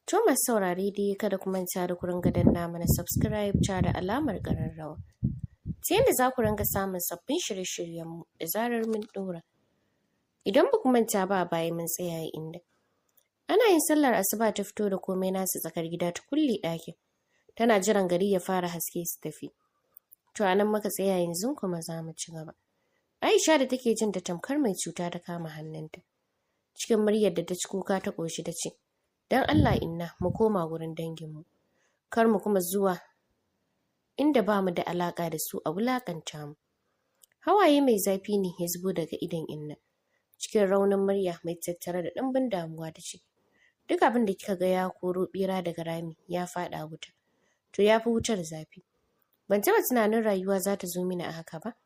To masu saurare dai kada ku manta da ku ringa danna mana subscribe da alamar ƙararrawa. Ta yadda za ku ringa samun sabbin shirye-shiryenmu da zarar mun ɗora. Idan ba ku manta ba a baya mun tsaya inda. Ana yin sallar asuba ta fito da komai nasu tsakar gida ta kulle ɗakin. Tana jiran gari ya fara haske su tafi. To a nan muka tsaya yanzu kuma za mu ci gaba. Aisha da take jin ta tamkar mai cuta ta kama hannunta. Cikin muryar da ta ci kuka ta ƙoshi ta ce, don Allah inna mu koma wurin danginmu, kar mu kuma zuwa inda ba mu da alaƙa da su a wulaƙanta mu. Hawaye mai zafi ne ya zubo daga idon inna. Cikin raunin murya mai tattare da ɗimbin damuwa ta ce, duk abin da kika ga ya koro ɓera daga rami ya faɗa wuta, to ya fi wutar zafi. Ban taɓa tunanin rayuwa za ta zo mini a haka ba.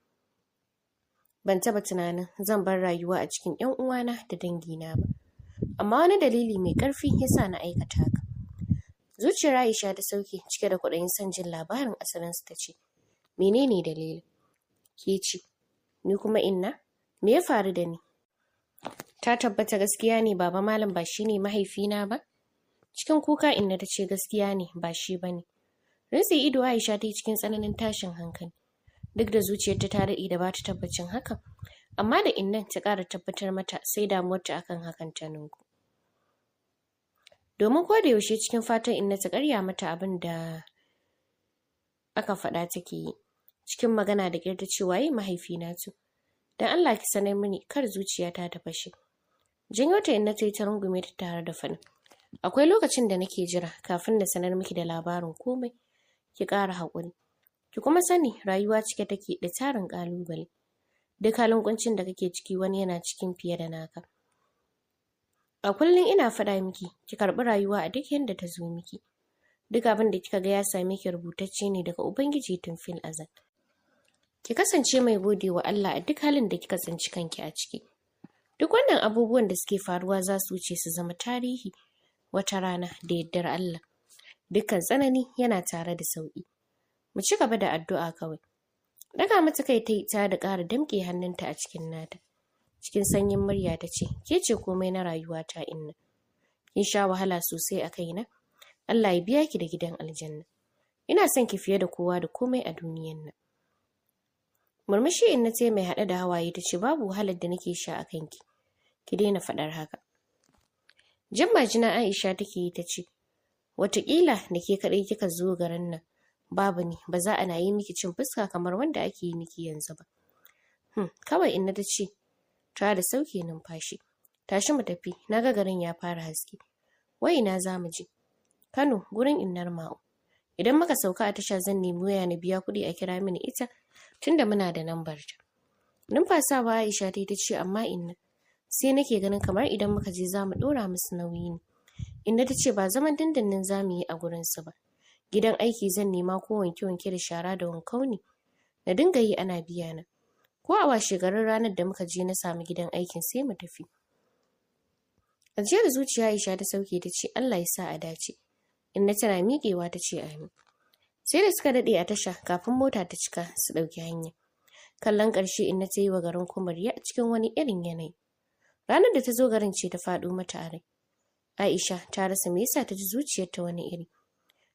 Ban taɓa tunanin zan bar rayuwa a cikin 'yan uwana da dangina ba. Amma wani dalili mai ƙarfi ya sa na aikata haka. Zuciyar Aisha ta sauke cike da kwaɗayin son jin labarin asalinsu ta ce, menene dalili? Ke ce, ni kuma inna, me ya faru da ni? Ta tabbata gaskiya ne baba malam ba shi ne mahaifina ba? Cikin kuka inna ta ce gaskiya ne ba shi ba ne. Rintse ido Aisha ta yi cikin tsananin tashin hankali. Duk da zuciyarta ta daɗe da ba ta tabbacin hakan, amma da innan ta ƙara tabbatar mata sai damuwarta akan hakan ta ninku. Domin ko da yaushe cikin fatan inna ta ƙarya mata abin da aka faɗa take yi. Cikin magana da ƙyar ta ce waye mahaifina to? Dan Allah ki sanar mini kar zuciyata ta fashe. Janyo ta inna ta yi ta rungume ta tare da faɗin. Akwai lokacin da nake jira kafin na sanar miki da labarin komai. Ki ƙara haƙuri. Ki kuma sani rayuwa cike take da tarin ƙalubale. Duk halin kuncin da kake ciki wani yana cikin fiye da naka. A kullum ina faɗa miki ki karɓi rayuwa a duk yadda ta zo miki. Duk abin da kika ga ya same ki rubutacce ne daga Ubangiji tun fil azal. Ki kasance mai gode wa Allah a duk halin da kika tsinci kanki a ciki. Duk wannan abubuwan da suke faruwa za su wuce su zama tarihi wata rana da yardar Allah. Dukkan tsanani yana tare da sauƙi. Mu ci gaba da addu'a kawai. Daga mata kai ta yi ta da ƙara damƙe hannunta a cikin nata. Cikin sanyin murya ta ce, ke ce komai na rayuwata inna. Kin sha wahala sosai a kaina. Allah ya biya ki da gidan aljanna. Ina son ki fiye da kowa da komai a duniyan nan. Murmushi inna ce mai haɗe da hawaye ta ce babu wahalar da nake sha a kanki. Ki daina faɗar haka. Jan majina Aisha take yi ta ce, wataƙila da ke kaɗai kika zo garin nan. Babu ne, ba za a yi miki cin fuska kamar wanda ake yi miki yanzu ba. Kawai inna ta ce, ta da sauke numfashi. Tashi mu tafi, na ga garin ya fara haske. Wai ina za mu je? Kano, gurin innar Ma'u. Idan muka sauka a tasha zan nemi waya na biya kuɗi a kira mini ita, tunda muna da lambar ta. Numfasawa Aisha ta ce, amma inna, sai nake ganin kamar idan muka je za mu ɗora musu nauyi ne. Inna ta ce ba zaman dindindin za mu yi a gurinsu ba. Gidan aiki zan nema ko wanke-wanke da shara da wankau ne. Na dinga yi ana biya na. Ko a washegarin ranar da muka je na samu gidan aikin sai mu tafi. Ajiyar zuciya Aisha ta sauke ta ce Allah ya sa a dace. Inna tana miƙewa ta ce amin. Sai da suka daɗe a tasha kafin mota ta cika su ɗauki hanya. Kallon ƙarshe inna ta yi wa garin Kumariya cikin wani irin yanayi. Ranar da ta zo garin ce ta faɗo mata a rai. Aisha ta rasa me yasa ta ji zuciyarta wani iri.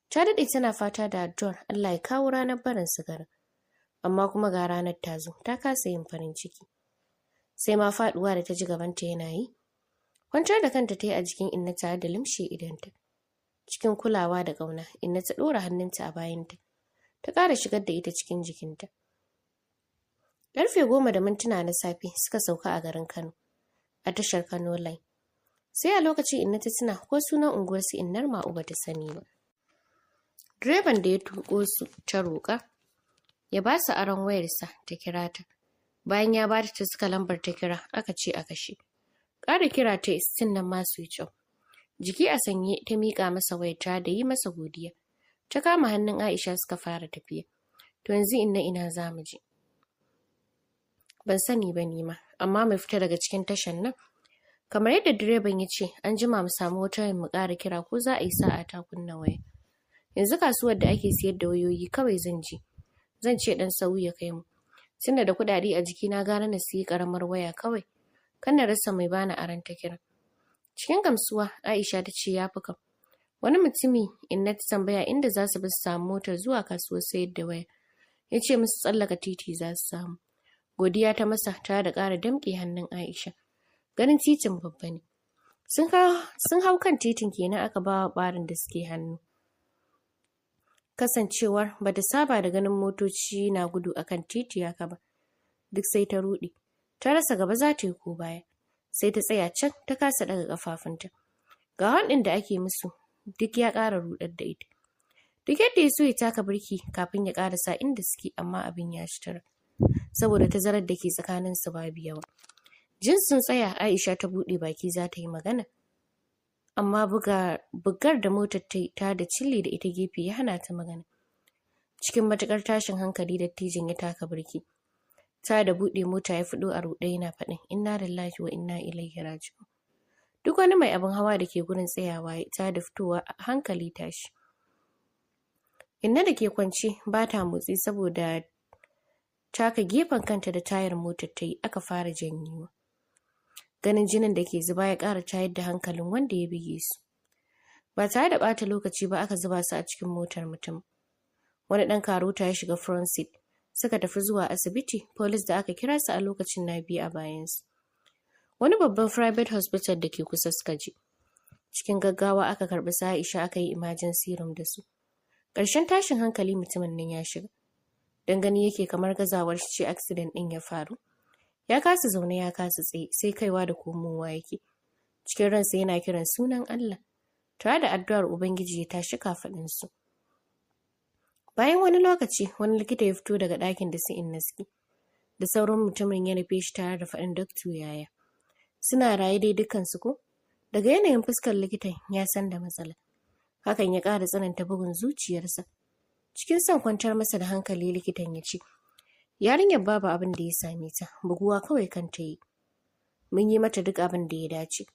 Ta daɗe tana fata da addu'ar Allah ya kawo ranar barin su garin. Amma kuma ga ranar ta zo, ta kasa yin farin ciki. Sai ma faɗuwa da ta ji gabanta yana yi. Kwantar da kanta ta yi a jikin inna tare da limshe idanta. Cikin kulawa da ƙauna, inna ta ɗora hannunta a bayanta. Ta ƙara shigar da ita cikin jikinta. Ƙarfe 10 na safe suka sauka a garin Kano, a tashar Kano Line. Sai a lokacin inna ta tuna ko sunan unguwarsu innar Ma'u ba ta sani ba. Direban da ya tuƙo su ta roƙa ya ba su aron wayarsa ta kira ta. Bayan ya ba ta suka lambar ta kira aka ce a kashe. Ƙara kira ta istin nan ma switch off. Jiki a sanye ta miƙa masa wayarta da yi masa godiya. Ta kama hannun Aisha suka fara tafiya. To yanzu inna ina za mu je? Ban sani ba ni ma, amma mu fita daga cikin tashan nan. Kamar yadda direban ya ce, an jima mu samu wata mu ƙara kira ko za a yi sa'a ta kunna waya. Yanzu kasuwar da ake siyar da wayoyi kawai zan je. Zan ce ɗan sau ya kai mu. Tunda da kuɗaɗe a jikina gara na siyi ƙaramar waya kawai. Kan na rasa mai bani aron ta kira. Cikin gamsuwa Aisha ta ce ya fi kam. Wani mutumi inna ta tambaya inda za su bi su samu motar zuwa kasuwar sayar da waya. Ya ce musu tsallaka titi za su samu. Godiya ta masa ta da ƙara damƙe hannun Aisha. Ganin titin babba ne. Sun hau kan titin kenan aka ba wa ɓarin da suke hannu. Kasancewar ba ta saba da ganin motoci na gudu akan titi haka ba. Duk sai ta ruɗe. Ta rasa gaba za ta yi ko baya. Sai ta tsaya can ta kasa ɗaga ƙafafunta. Ga hon da ake musu duk ya ƙara ruɗar da ita. Duk yadda ya so ya taka birki kafin ya ƙarasa inda suke amma abin ya ci tura. Saboda tazarar da ke tsakaninsu babu yawa. Jin sun tsaya Aisha ta buɗe baki za ta yi magana. Amma bugar da motar ta da cille da ita gefe ya hana ta magana. Cikin matuƙar tashin hankali dattijin ya taka birki. Ta da buɗe mota ya fido a ruɗe yana faɗin inna lillahi wa inna ilaihi raji'un. Duk wani mai abin hawa da ke gurin tsayawa ta da fitowa a hankali tashi. Inna da ke kwance ba ta motsi saboda taka gefen kanta da tayar motar ta yi aka fara janyewa. Ganin jinin da ke zuba ya ƙara tayar da hankalin wanda ya bige su. Ba tare da ɓata lokaci ba aka zuba su a cikin motar mutum. Wani ɗan karota ya shiga front seat. Suka tafi zuwa asibiti, polis da aka kira su a lokacin na biyu a bayansu. Wani babban private hospital da ke kusa suka je. Cikin gaggawa aka karɓi su Aisha aka yi emergency room da su. Ƙarshen tashin hankali mutumin nan ya shiga. Dan gani yake kamar gazawar shi ce accident ɗin ya faru. Ya kasa zaune ya kasa tsaye sai kaiwa da komowa yake. Cikin ransa yana kiran sunan Allah. Tare da addu'ar Ubangiji ya tashi kafaɗinsu. Bayan wani lokaci wani likita ya fito daga ɗakin da su inna suke. Da sauran mutumin ya nufe shi tare da faɗin Dr. Yaya. Suna raye dai dukansu ko? Daga yanayin fuskar likitan ya san da matsala. Hakan ya ƙara tsananta bugun zuciyarsa. Cikin son kwantar masa da hankali likitan ya ce, yarinyar babu abin da ya same ta, buguwa kawai kanta yi. Mun yi mata duk abin da ya dace.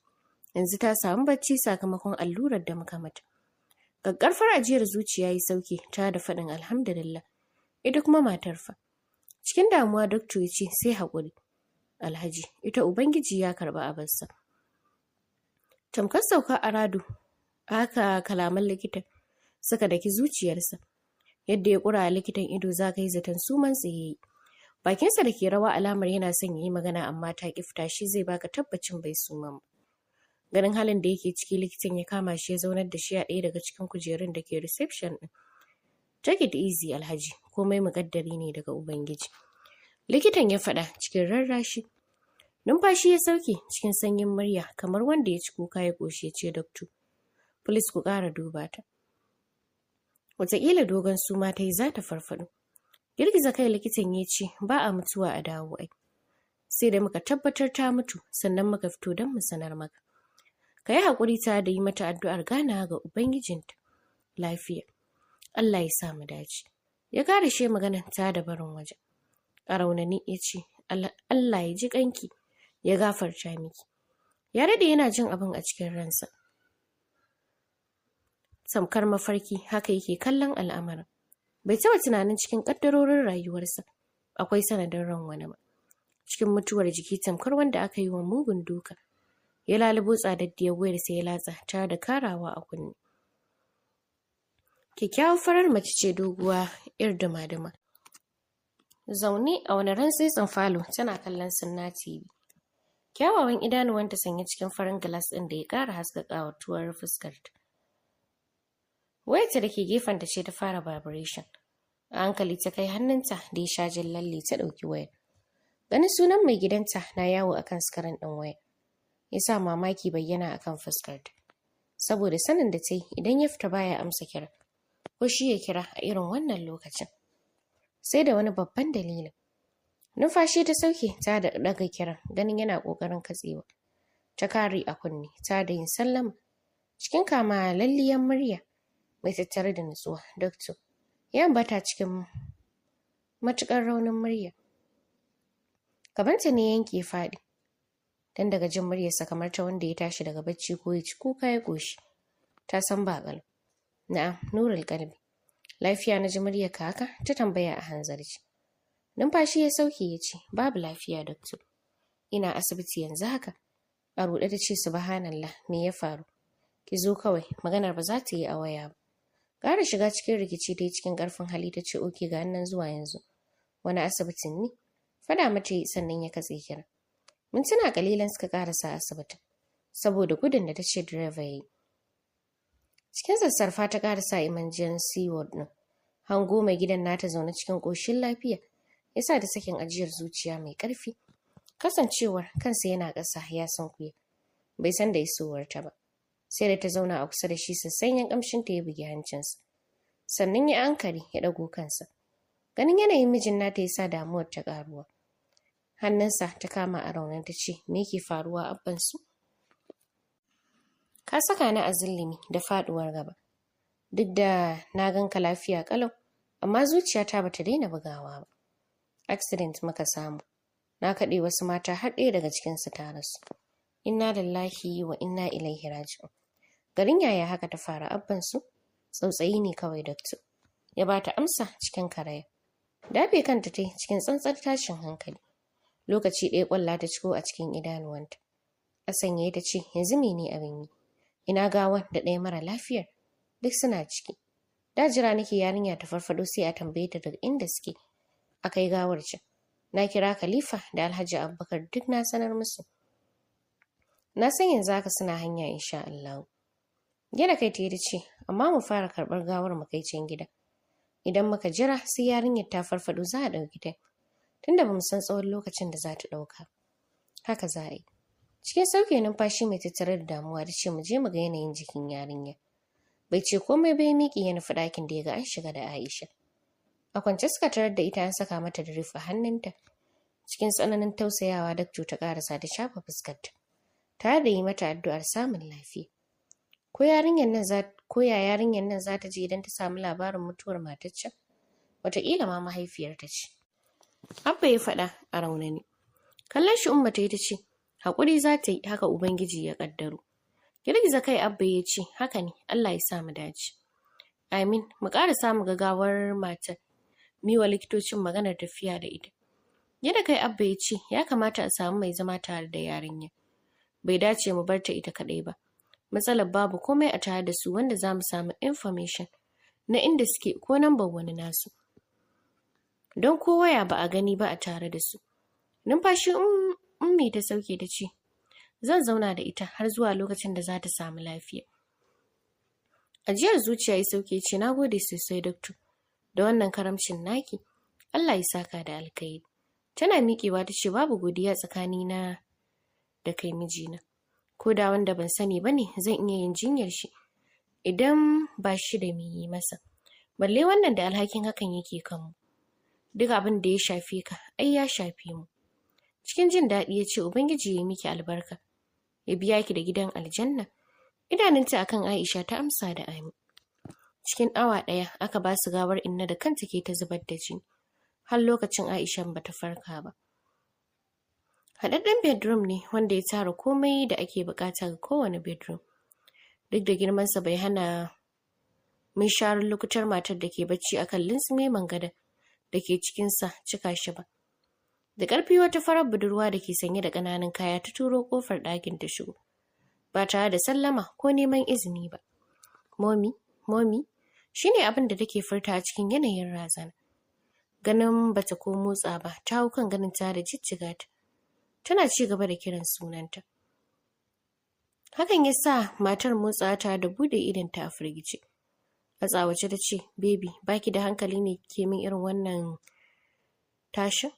Yanzu ta samu bacci sakamakon allurar da muka mata. Gaggarfar ajiyar zuciya yi sauki ta da faɗin alhamdulillah. Ita kuma matar fa. Cikin damuwa dokto ya ce sai haƙuri. Alhaji, ita Ubangiji ya karɓi abarsa. Tamkar sauka a rado, haka kalaman likitan suka daki zuciyarsa. Yadda ya ƙura likitan ido za ka yi zaton suman tsaye. Bakinsa da ke rawa alamar yana son ya yi magana amma ta ƙifta shi zai baka tabbacin bai suman ba. Ganin halin da yake ciki likitan ya kama shi ya zaunar da shi a ɗaya daga cikin kujerun da ke reception ɗin. Take it easy Alhaji, komai muƙaddari ne daga Ubangiji. Likitan ya faɗa cikin rarrashi. Numfashi ya sauke cikin sanyin murya kamar wanda ya ci kuka ya ƙoshi ya ce Doctor, Police ku ƙara duba ta. Wataƙila dogon suma ta yi za ta farfaɗo. Girgiza kai likitan ya ce ba a mutuwa a dawo ai. Sai da muka tabbatar ta mutu sannan muka fito don mu sanar maka. Ka yi haƙuri ta da yi mata addu'ar ganawa ga Ubangijinta. Lafiya. Allah ya sa mu dace. Ya kare shi maganar ta da barin waje. A raunani ya ce, Allah ya ji ƙanki, ya gafarta miki. Ya daɗe yana jin abin a cikin ransa. Samkar mafarki haka yake kallon al'amarin. Bai taɓa tunanin cikin ƙaddarorin rayuwarsa akwai sanadin ran wani ba. Cikin mutuwar jiki tamkar wanda aka yi wa mugun duka. Ya lalubo tsadaddiyar wayar sai ya latsa tare da karawa a kunne. Kyakkyawar farar mace ce doguwa yar dama-dama. Zaune a wani rantsitsin falo tana kallon Sunna TV. Kyawawan idanuwanta sanye cikin farin gilas ɗin da ya ƙara haska ƙawatuwar fuskarta. Wayarta da ke gefenta ce ta fara vibration. A hankali ta kai hannunta da ya sha jin lalle ta ɗauki wayar. Ganin sunan mai gidanta na yawo akan skarin ɗin wayar. Ya sa mamaki bayyana akan fuskarta. Saboda sanin da ta yi idan ya fita baya amsa kira. Ko shi ya kira a irin wannan lokacin. Sai da wani babban dalilin. Numfashi ta sauke ta da ɗaga kiran ganin yana ƙoƙarin katsewa. Ta kare a kunne ta da yin sallama. Cikin kama lalliyan murya mai tattare da nutsuwa. Doctor, ya ambata cikin matuƙar raunin murya. Gabanta ne yanke faɗi. Dan daga jin muryarsa kamar ta wanda ya tashi daga bacci ko ya ci kuka ya ƙoshi. Ta san ba ƙalau. Na'am, Nurul Qalbi. Lafiya na ji muryarka haka? Ta tambaya a hanzarci. Numfashi ya sauke ya ce, babu lafiya Doctor. Ina asibiti yanzu haka. A ruɗe ta ce subhanallah, me ya faru? ki zo kawai, maganar ba za ta yi a waya ba. Ƙara shiga cikin rikici ta yi cikin ƙarfin hali ta ce oke ga nan zuwa yanzu. Wani asibitin ne? Fada mata yi sannan ya katse kira. Mintuna kalilan suka ƙarasa asibitin. Saboda gudun da ta ce direba ya yi. Cikin sassarfa ta ƙarasa emergency ward ɗin. Hango mai gidan nata zaune cikin ƙoshin lafiya. Ya sa da sakin ajiyar zuciya mai ƙarfi. Kasancewar kansa yana ƙasa ya sunkuya. Bai san da isowarta ba. Sai da ta zauna a kusa da shi sassanyen ƙamshinta ya bugi hancinsa. Sannan ya ankari ya ɗago kansa. Ganin yanayin mijin nata ya sa damuwar ta ƙaruwa. Hannunsa ta kama a raunin ta ce, me ke faruwa abbansu? Ka saka ni a zillimi da faɗuwar gaba. Duk da na ganka lafiya ƙalau, amma zuciyata bata daina bugawa ba. Accident muka samu. Na kaɗe wasu mata har ɗaya daga cikinsu ta rasu. Inna lillahi wa inna ilaihi raji'un. Garin yaya haka ta fara abbansu? Tsautsayi ne kawai dakto. Ya bata amsa cikin karaya. Dafe kanta ta cikin tsantsar tashin hankali. Lokaci ɗaya ƙwalla ta ciko a cikin idanuwanta. A sanye ta ce, yanzu mene abin yi? Ina gawan da ɗaya mara lafiyar? Duk suna ciki. Da jira nake yarinya ta farfado sai a tambaye ta daga inda suke. A kai gawar can. Na kira Khalifa da Alhaji Abubakar duk na sanar musu. Na san yanzu haka suna hanya insha Allah. Gida kai ta yi ce, amma mu fara karɓar gawar mu kai can gida. Idan muka jira sai yarinyar ta farfado za a ɗauki ta. Tunda bamu san tsawon lokacin da za ta ɗauka. Haka za a yi. Cikin sauke numfashi mai tattare da damuwa da ce mu je mu ga yanayin jikin yarinya. Bai ce komai bai miƙe ya nufi ɗakin da ya ga an shiga da Aisha. A kwance suka tarar da ita an saka mata da rufe hannunta. Cikin tsananin tausayawa dakto ta ƙarasa ta shafa fuskarta. Tare da yi mata addu'ar samun lafiya. Ko ya yarinyar nan za ta je idan ta samu labarin mutuwar mataccen? Wataƙila ma mahaifiyarta ce. Abba ya faɗa a raunani. Kallon shi Umma ta yi ta ce, haƙuri za ta yi haka Ubangiji ya ƙaddaro. Girgiza kai Abba ya ce, haka ne, Allah ya sa mu dace. Amin, mu ƙara samu gagawar matar. Miwa likitocin maganar tafiya da ita. Yadda kai Abba ya ce, ya kamata a samu mai zama tare da yarinya. Bai dace mu bar ta ita kaɗai ba. Matsalar babu komai a tare da su wanda za mu samu information na inda suke ko nambar wani nasu. Don ko waya ba a gani ba a tare da su. Numfashi Ummi ta sauke ta ce, zan zauna da ita har zuwa lokacin da za ta samu lafiya. Ajiyar zuciya ya sauke ce, na gode sosai dakto da wannan karamcin naki. Allah ya saka da alkhairi. Tana miƙewa ta ce, babu godiya tsakanina da kai mijina. Ko da wanda ban sani ba ne zan iya yin jinyar shi idan ba shi da me yi masa. Balle wannan da alhakin hakan yake kanmu. Duk abin da ya shafe ka, ai ya shafe mu. Cikin jin daɗi ya ce, Ubangiji ya miki albarka, ya biya ki da gidan aljanna. Idanunta akan Aisha ta amsa da amin. Cikin awa ɗaya aka ba su gawar inna da kanta ke ta zubar da jini. Har lokacin Aisha ba ta farka ba. Haɗaɗɗen bedroom ne wanda ya tara komai da ake buƙata ga kowane bedroom. Duk da girmansa bai hana mun sharar lokutar matar da ke bacci akan linsume mangada da ke cikinsa cika shi ba. Da ƙarfi wata farar budurwa da ke sanye da ƙananan kaya ta turo ƙofar ɗakin ta shigo. Ba tare da sallama ko neman izini ba. Momi, shi ne abin da take furta a cikin yanayin razana. Ganin bata ko motsa ba, ta hau kan ganin ta da jijjiga ta. Tana ci gaba da kiran sunanta. Hakan ya sa matar motsa ta da bude idonta a firgice. A tsawace ta ce, Baby, baki da hankali ne ke min irin wannan tashin?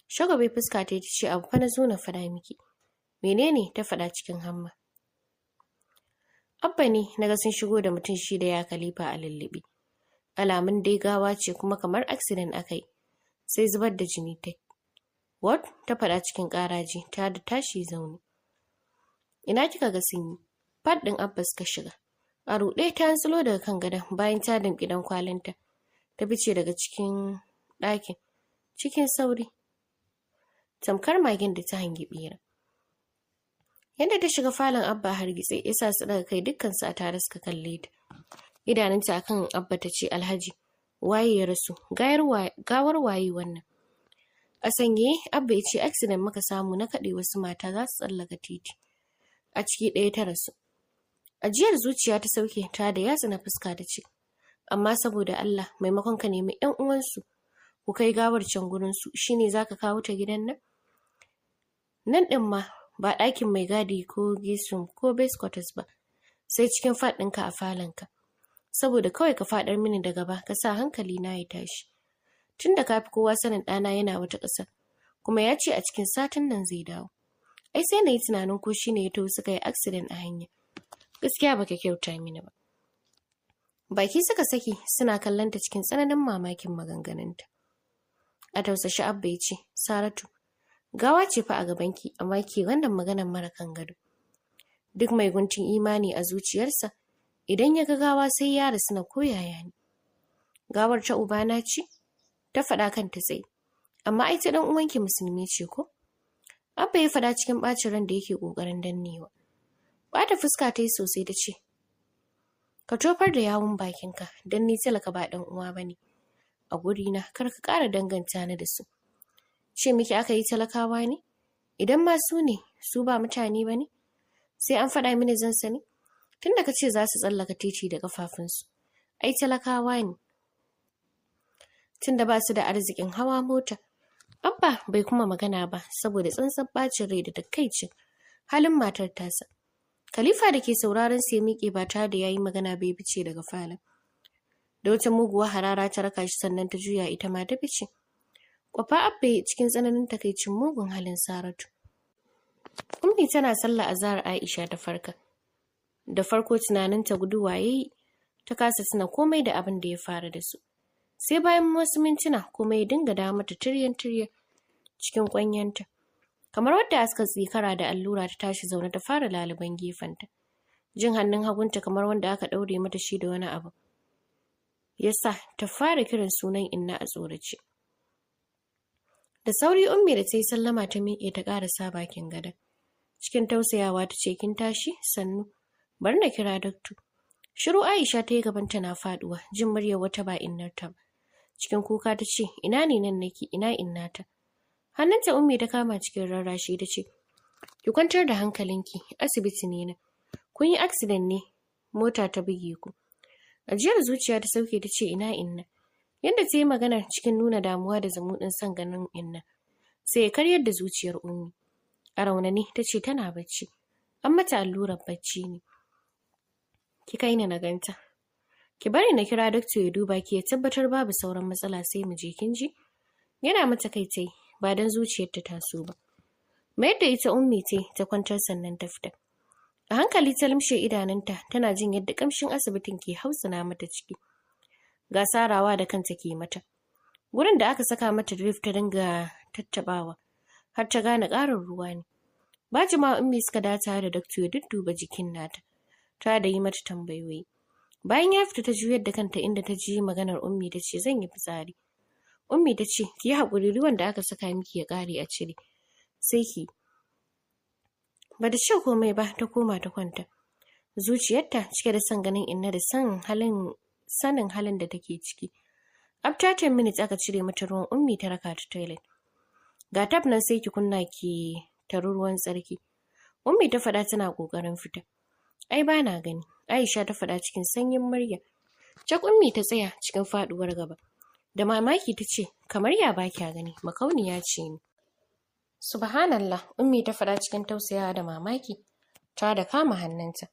Shagwabe fuska ta ce, abu fa na zo na faɗa miki. Menene ta faɗa cikin hamma? Abba ne na ga sun shigo da mutum shi da ya Khalifa a lullube. Alamun dai gawa ce kuma kamar accident aka yi. Sai zubar da jini ta. What? Ta faɗa cikin ƙaraji ta da tashi zaune. Ina kika ga sun yi? Fat ɗin Abba suka shiga. A ruɗe ta hantsilo daga kan gadon bayan ta damƙi ɗan kwalinta. Ta fice daga cikin ɗakin. Cikin sauri. Tamkar magen da ta hangi ɓera. Yadda ta shiga falon Abba a hargitse ya sa su daga kai dukkansu a tare suka kalle ta. Idanunta akan Abba ta ce, Alhaji, waye ya rasu? Gawar waye wannan? A sanye, Abba ya ce accident muka samu na kaɗe wasu mata za su tsallaka titi. A ciki ɗaya ta rasu. Ajiyar zuciya ta sauke ta da yatsa na fuska ta ce, amma saboda Allah maimakon ka nemi 'yan uwansu ku kai gawar can gurinsu shine za ka kawo ta gidan nan? Nan ɗin ma ba ɗakin mai gadi ko gisum ko base quarters ba, sai cikin faɗinka a falonka. Saboda kawai ka faɗar mini da gaba ka sa hankali na ya tashi. Tun da ka fi kowa sanin ɗana yana wata ƙasa, kuma ya ce a cikin satin nan zai dawo. Ai sai na yi tunanin ko shi ne ya taho suka yi accident a hanya. Gaskiya baka kyauta mini ba. Baki suka saki suna kallon ta cikin tsananin mamakin maganganunta. A tausashi Abba ya ce, Saratu, gawa ce fa a gabanki amma ke wannan maganar mara kan gado. Duk mai guntun imani a zuciyarsa, idan ya ga gawa sai ya rasu na koyaya ne. Gawar ta ubana ce? Ta faɗa kanta tsaye. Amma ai ta ɗan uwanki musulmi ce ko? Abba ya faɗa cikin ɓacin ran da yake ƙoƙarin dannewa. Bata fuska ta yi sosai ta ce, ka tofar da yawun bakinka don ni talaka ba ɗan uwa ba ne. A gurina kar ka ƙara danganta ni da su. Ce miki aka yi talakawa ne? Idan ma su ne, su ba mutane ba ne? Sai an faɗa mini zan sani? Tunda ka ce za su tsallaka titi da ƙafafunsu. Ai talakawa ne. Tunda ba su da arzikin hawa mota. Abba bai kuma magana ba saboda tsantsan ɓacin rai da takaicin halin matar tasa. Khalifa da ke sauraron sai miƙe ba tare da ya yi magana bai fice daga falon. Da wata muguwa harara ta raka shi sannan ta juya ita ma ta fice. Kwafa Abba cikin tsananin takaicin mugun halin Saratu. Ummi tana sallah azhar Aisha ta farka. Da farko tunaninta guduwa yayi, ta kasa tuna komai da abin da ya faru da su. Sai bayan wasu mintuna komai ya dinga dawo mata tiryan-tiryan cikin ƙwanyanta. Kamar wadda aska tsikara da allura ta tashi zaune ta fara laliban gefenta. Jin hannun hagunta kamar wanda aka ɗaure mata shi da wani abu. Yasa ta fara kiran sunan inna a tsorace. Da sauri Ummi da ta yi sallama ta miƙe ta ƙarasa bakin gadon. Cikin tausayawa ta ce kin tashi sannu. Bari na kira dakto. Shiru Aisha ta yi gabanta na faɗuwa, jin muryar wata ba innarta ba. Cikin kuka ta ce, ina ne nan nake, ina innata. Hannunta Ummi ta kama cikin rarrashi ta ce, ki kwantar da hankalinki, asibiti ne na. Kun yi accident ne, mota ta buge ku. Ajiyar zuciya ta sauke ta ce ina inna. Yadda ta yi magana cikin nuna damuwa da zumuɗin son ganin inna. Sai ya karyar da zuciyar Ummi. A raunani ta ce tana bacci. An mata allurar bacci ne. Ki kai ni na ganta. Ki bari na kira dakto ya duba ki ya tabbatar babu sauran matsala sai mu je kin ji. Yana mata kai tai ba dan zuciyarta ta so ba. Mayar da ita Ummi ta kwantar sannan ta fita. A hankali ta limshe idanunta tana jin yadda kamshin asibitin ke hausana mata ciki. Ga sarawa da kanta ke mata. Gurin da aka saka mata drip ta dinga tattabawa har ta gane ƙarin ruwa ne. Ba jimawa Ummi suka dace da dakto ya dudduba jikin nata. Ta da yi mata tambayoyi. Bayan ya fita ta juyar da kanta inda ta ji maganar Ummi ta ce zan yi fitsari. Ummi ta ce ki yi haƙuri ruwan da aka saka miki ya ƙare a cire. Sai ki. Ba da ce komai ba ta koma ta kwanta. Zuciyarta cike da son ganin inna da sanin halin da take ciki. After 10 minutes aka cire mata ruwan Ummi ta raka ta toilet. Ga tab nan sai ki kunna ki taru ruwan tsarki. Ummi ta faɗa tana ƙoƙarin fita. Ai ba na gani. Aisha ta faɗa cikin sanyin murya. Cak Ummi ta tsaya cikin faɗuwar gaba. Da mamaki ta ce, kamar ya ba kya gani, makauniya ce ni. Subhanallah, Ummi ta faɗa cikin tausayawa da mamaki, ta da kama hannunta.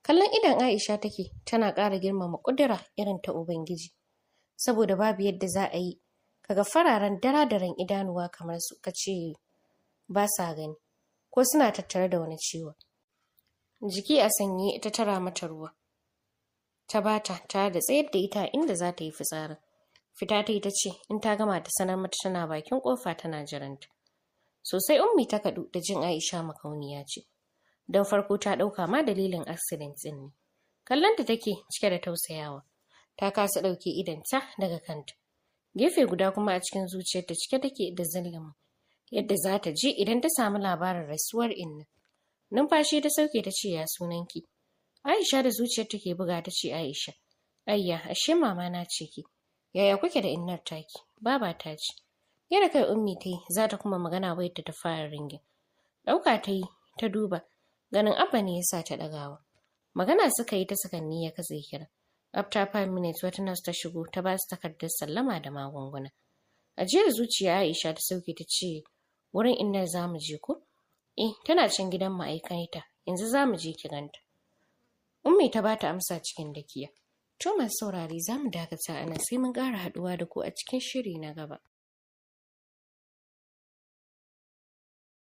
Kallon idon Aisha take, tana ƙara girmama ƙudura irin ta Ubangiji. Saboda babu yadda za a yi, kaga fararen daradaran idanuwa kamar su ka ce ba sa gani, ko suna tattare da wani ciwo. Jiki a sanye ta tara mata ruwa. Ta bata tare da tsayar da ita inda za ta yi fitsarin. Fita ta yi ta ce in ta gama ta sanar mata tana bakin kofa tana jiranta. Sosai Ummi ta kaɗu da jin Aisha makauniya ce. Don farko ta ɗauka ma dalilin accident ɗin ne. Kallonta take cike da tausayawa. Ta kasa ɗauke idonta daga kanta. Gefe guda kuma a cikin zuciyarta cike take da zallama. Yadda za ta je idan ta samu labarin rasuwar inna. Numfashi ta sauke ta ce ya sunanki. Aisha da zuciyar take buga ta ce Aisha. Ayya, ashe mama na ce ki. Yaya kuke da innar taki? Baba ta ce. Yadda kai Ummi ta yi za ta kuma magana wai ta fara ringin. Ɗauka ta yi ta duba. Ganin Abba ne ya sa ta ɗagawa. Magana suka yi ta sakanni ya katse kira. After 5 minutes wata nurse ta shigo ta ba su takardar sallama da magunguna. Ajiyar zuciya Aisha ta sauke ta ce, wurin inna za mu je ko? Tana can gidan ma'aikata. Yanzu za mu je ki ganta. Ummi ta bata amsa cikin dakiya. To masu saurare za mu dakata a nan sai mun ƙara haɗuwa da ku a cikin shiri na gaba.